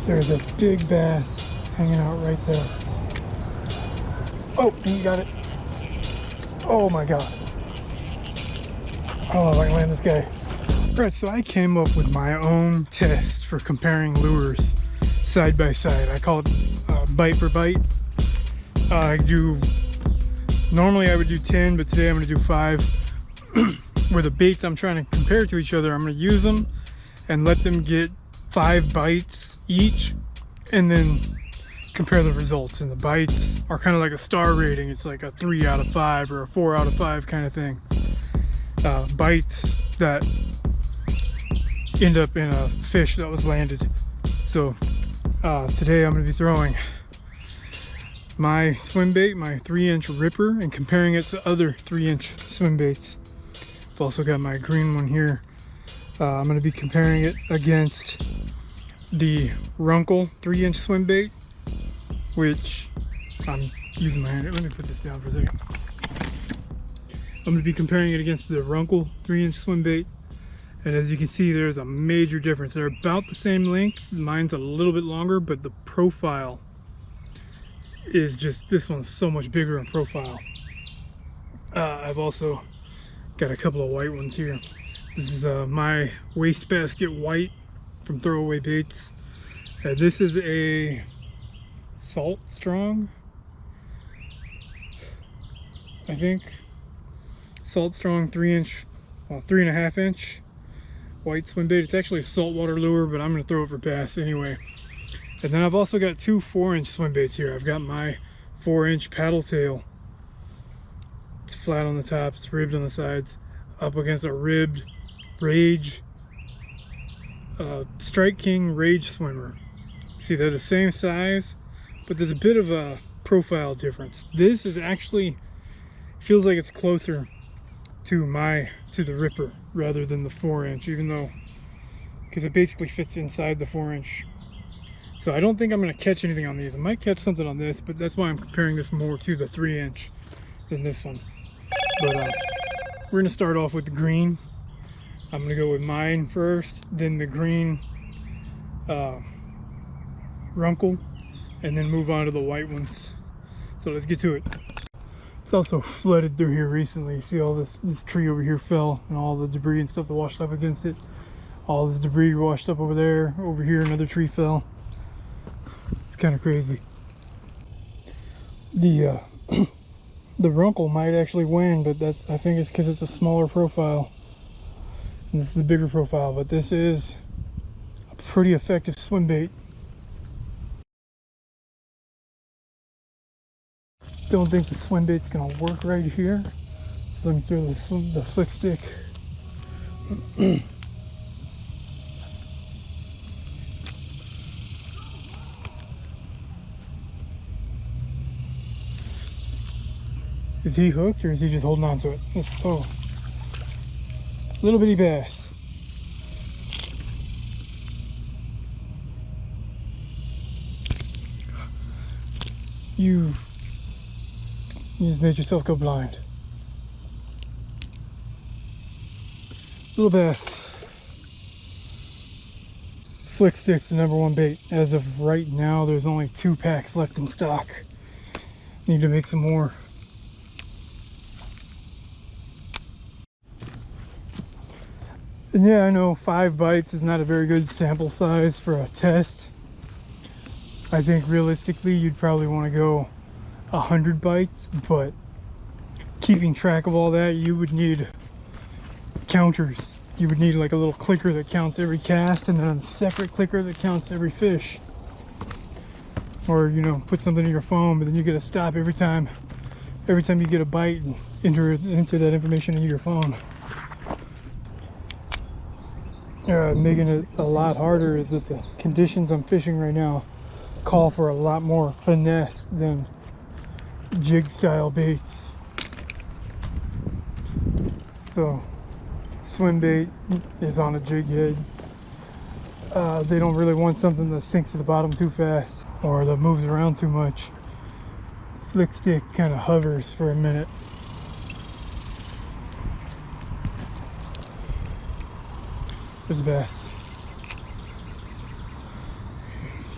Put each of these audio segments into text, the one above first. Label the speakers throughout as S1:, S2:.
S1: There's a big bass hanging out right there. Oh, he got it. Oh my god. Oh, if I can land this guy. Alright, so I came up with my own test for comparing lures side by side. I call it bite for bite. Normally I would do 10, but today I'm going to do 5. Where the baits I'm trying to compare to each other, I'm going to use them and let them get 5 bites each, and then compare the results. And the bites are kind of like a star rating. It's like a 3 out of 5 or a 4 out of 5 kind of thing. Bites that end up in a fish that was landed. So today I'm going to be throwing my swim bait, my 3-inch ripper, and comparing it to other 3-inch swim baits. I've also got my green one here. I'm going to be comparing it against the RUNCL 3-inch swim bait, which I'm using my hand. Let me put this down for a second. I'm going to be comparing it against the RUNCL 3-inch swim bait, and as you can see, there's a major difference. They're about the same length. Mine's a little bit longer, but the profile is just, this one's so much bigger in profile. I've also got a couple of white ones here. This is my waste basket white from Throwaway Baits. This is a Salt Strong, I think. Salt Strong 3-inch, well, 3.5-inch white swim bait. It's actually a saltwater lure, but I'm going to throw it for bass anyway. And then I've also got 2 4-inch swim baits here. I've got my 4-inch paddle tail. It's flat on the top, it's ribbed on the sides, up against a ribbed Rage, Strike King Rage Swimmer. See, they're the same size, but there's a bit of a profile difference. This is actually, feels like it's closer to the ripper rather than the 4-inch, even though, because it basically fits inside the 4-inch. So I don't think I'm going to catch anything on these. I might catch something on this, but that's why I'm comparing this more to the 3-inch than this one. But we're going to start off with the green. I'm going to go with mine first, then the green RUNCL, and then move on to the white ones. So let's get to it. It's also flooded through here recently. You see all this tree over here fell, and all the debris and stuff that washed up against it. All this debris washed up over there. Over here another tree fell. It's kind of crazy. The RUNCL might actually win, but I think it's because it's a smaller profile. And this is a bigger profile, but this is a pretty effective swim bait. Don't think the swim bait's gonna work right here. So let me throw the flick stick. Is he hooked or is he just holding on to it? Oh, little bitty bass. You just made yourself go blind. Little bass. Flick stick's the #1 bait. As of right now, there's only 2 packs left in stock. Need to make some more. And yeah, I know 5 bites is not a very good sample size for a test. I think realistically you'd probably want to go 100 bites, but keeping track of all that, you would need counters. You would need like a little clicker that counts every cast, and then a separate clicker that counts every fish. Or, you know, put something in your phone, but then you get to stop every time you get a bite and enter that information into your phone. Making it a lot harder is that the conditions I'm fishing right now call for a lot more finesse than jig style baits. So swim bait is on a jig head. They don't really want something that sinks to the bottom too fast or that moves around too much. Flick stick kind of hovers for a minute. There's a bass.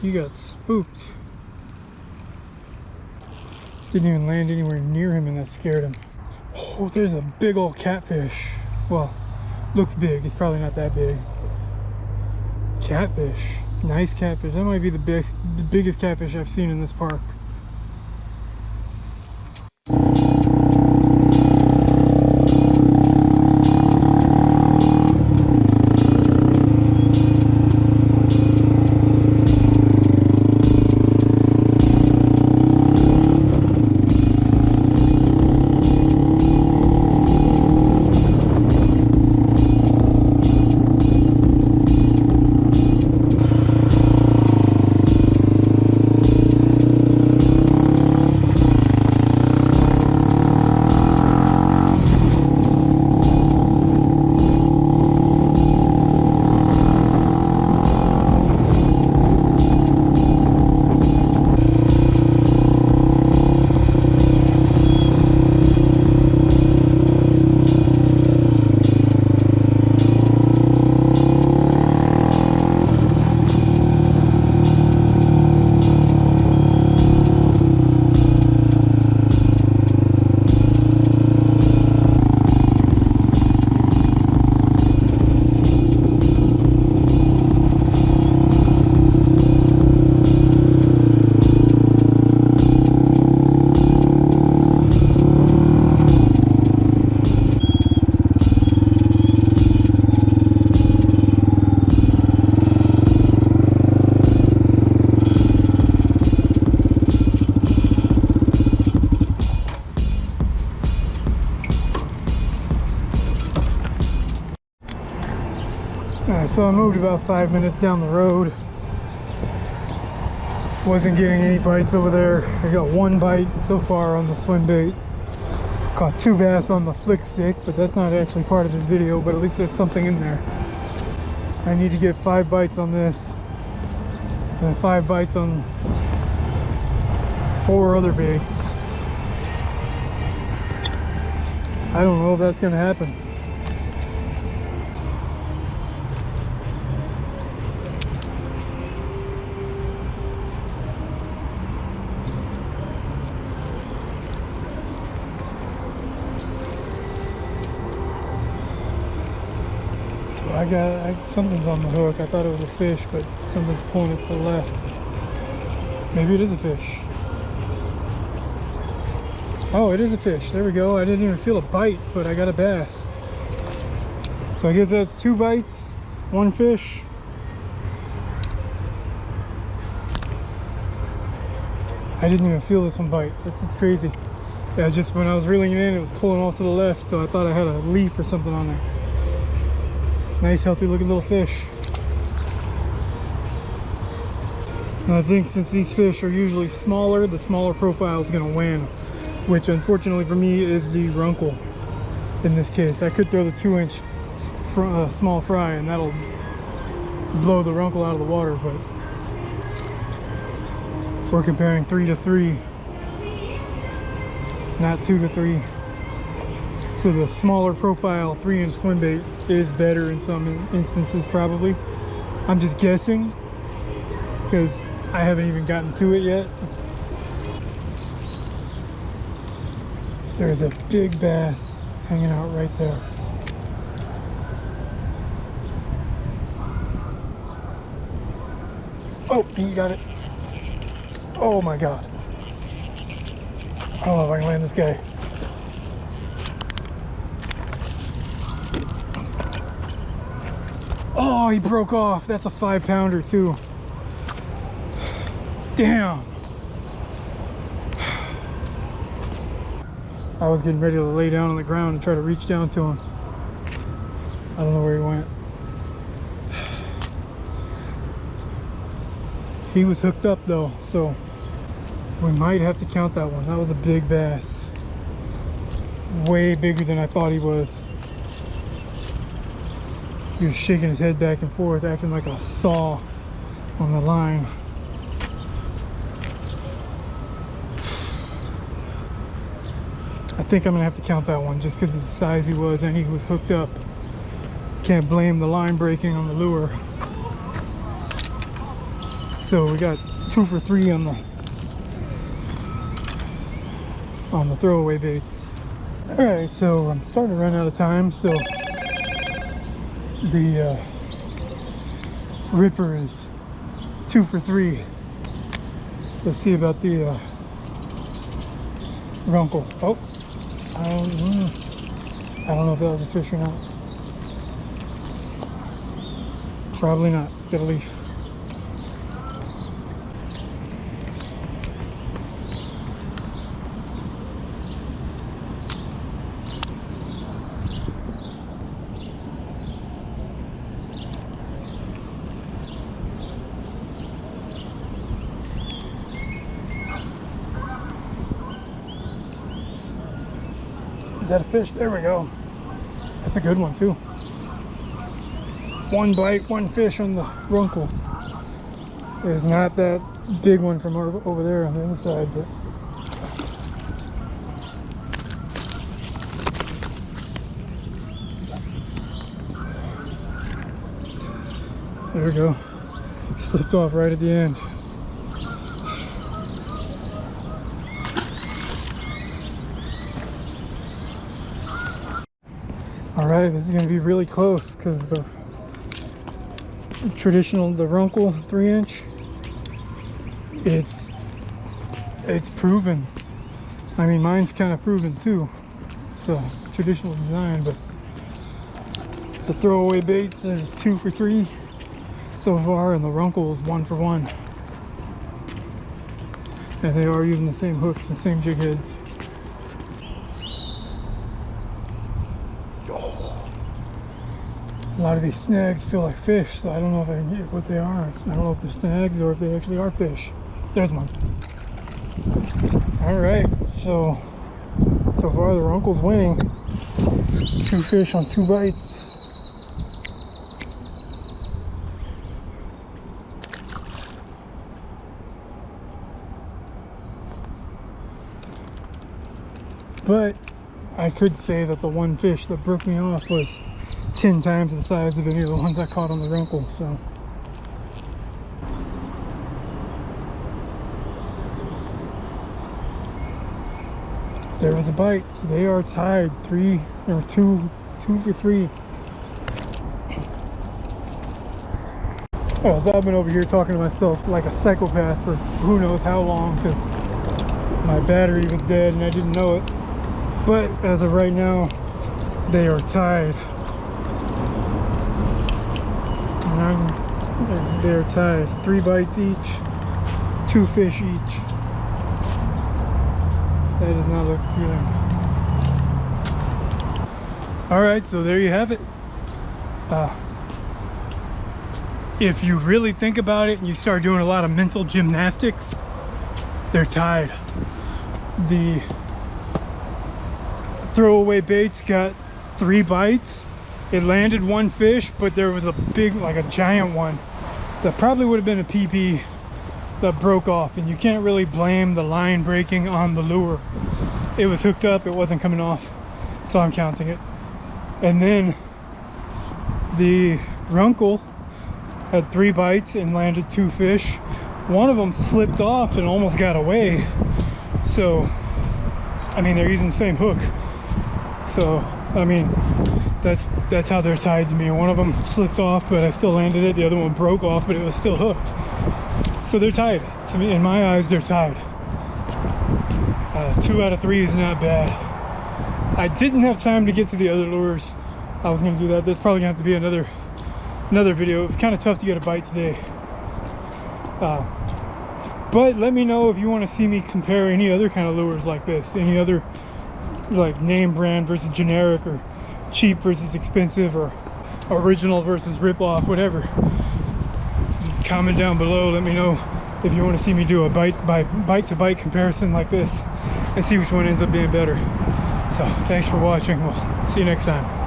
S1: he got spooked. Didn't even land anywhere near him, and that scared him. Oh, there's a big old catfish. Well, looks big. It's probably not that big. Catfish. Nice catfish. That might be the biggest catfish I've seen in this park. So I moved about 5 minutes down the road. Wasn't getting any bites over there. I got one bite so far on the Swimbait. Caught 2 bass on the flick stick, but that's not actually part of this video, but at least there's something in there. I need to get 5 bites on this, and 5 bites on 4 other baits. I don't know if that's gonna happen. Something's on the hook. I thought it was a fish, but something's pulling it to the left. Maybe it is a fish. Oh, it is a fish. There we go. I didn't even feel a bite, but I got a bass. So I guess that's 2 bites, 1 fish. I didn't even feel this one bite. This is crazy. Yeah, just when I was reeling it in, it was pulling off to the left, so I thought I had a leaf or something on there. Nice, healthy looking little fish. And I think since these fish are usually smaller, the smaller profile is going to win, which unfortunately for me is the RUNCL in this case. I could throw the 2-inch small fry and that'll blow the RUNCL out of the water, but we're comparing 3 to 3, not 2 to 3. So the smaller profile 3-inch Swimbait is better in some instances probably. I'm just guessing because I haven't even gotten to it yet. There's a big bass hanging out right there. Oh, he got it. Oh my God. I don't know if I can land this guy. Oh, he broke off. That's a 5-pounder too. Damn. I was getting ready to lay down on the ground and try to reach down to him. I don't know where he went. He was hooked up though, so we might have to count that one. That was a big bass. Way bigger than I thought he was. He was shaking his head back and forth, acting like a saw on the line. I think I'm gonna have to count that one just because of the size he was and he was hooked up. Can't blame the line breaking on the lure. So we got 2 for 3 on the throwaway baits. All right, so I'm starting to run out of time. So the Ripper is 2 for 3. Let's see about the RUNCL. Oh, I don't know if that was a fish or not. Probably not. It's got a leaf. Is that a fish? There we go. That's a good one too. 1 bite, 1 fish on the RUNCL. It's not that big one from over there on the other side, but there we go. Slipped off right at the end. Alright, this is going to be really close because the RUNCL 3-inch, it's proven. I mean, mine's kind of proven too. So traditional design, but the throwaway baits is 2 for 3 so far, and the RUNCL is 1 for 1. And they are using the same hooks and same jig heads. A lot of these snags feel like fish, so I don't know if I can get what they are. I don't know if they're snags or if they actually are fish. There's one. Alright, so far the RUNCL's winning. 2 fish on 2 bites. But I could say that the 1 fish that broke me off was 10 times the size of any of the ones I caught on the RUNCL. So there was a bite. So they are tied 2 for 3. Oh, so I've been over here talking to myself like a psychopath for who knows how long because my battery was dead and I didn't know it. But as of right now, they are tied. They're tied. 3 bites each, 2 fish each. That does not look appealing. Alright, so there you have it. If you really think about it and you start doing a lot of mental gymnastics, they're tied. The throwaway baits got 3 bites. It landed 1 fish, but there was a big, like a giant one that probably would have been a PP that broke off, and you can't really blame the line breaking on the lure. It was hooked up, it wasn't coming off, so I'm counting it. And then the RUNCL had 3 bites and landed 2 fish. One of them slipped off and almost got away. So, I mean, they're using the same hook. So, I mean, that's how they're tied to me. One of them slipped off, but I still landed it. The other one broke off, but it was still hooked. So they're tied. To me, in my eyes, they're tied. 2 out of 3 is not bad. I didn't have time to get to the other lures. I was going to do that. There's probably going to have to be another video. It was kind of tough to get a bite today. But let me know if you want to see me compare any other kind of lures like this. Any other like name brand versus generic, or cheap versus expensive, or original versus rip-off, whatever. Comment down below. Let me know if you want to see me do a bite to bite comparison like this and see which one ends up being better. So thanks for watching. We'll see you next time.